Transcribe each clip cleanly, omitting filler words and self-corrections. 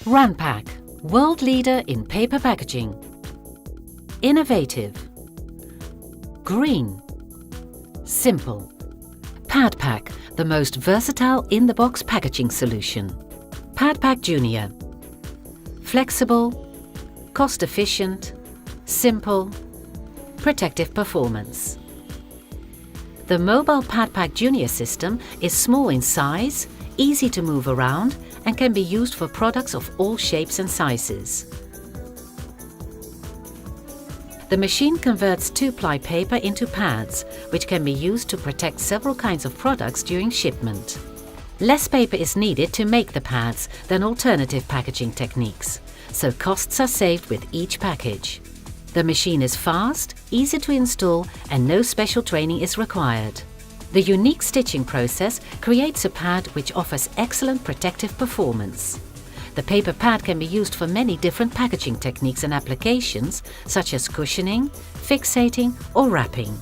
DUNAPACK, world leader in paper packaging. Innovative. Green. Simple. PadPak, the most versatile in-the-box packaging solution. PadPak Jr. Flexible, cost-efficient, simple, protective performance. The mobile PadPak Jr. system is small in size, easy to move around, and can be used for products of all shapes and sizes. The machine converts 2-ply paper into pads, which can be used to protect several kinds of products during shipment. Less paper is needed to make the pads than alternative packaging techniques, so costs are saved with each package. The machine is fast, easy to install, and no special training is required. The unique stitching process creates a pad which offers excellent protective performance. The paper pad can be used for many different packaging techniques and applications, such as cushioning, fixating, or wrapping.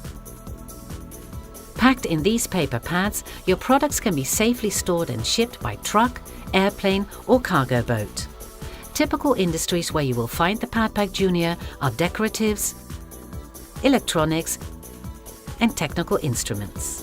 Packed in these paper pads, your products can be safely stored and shipped by truck, airplane, or cargo boat. Typical industries where you will find the PadPak Jr. are decoratives, electronics, and technical instruments.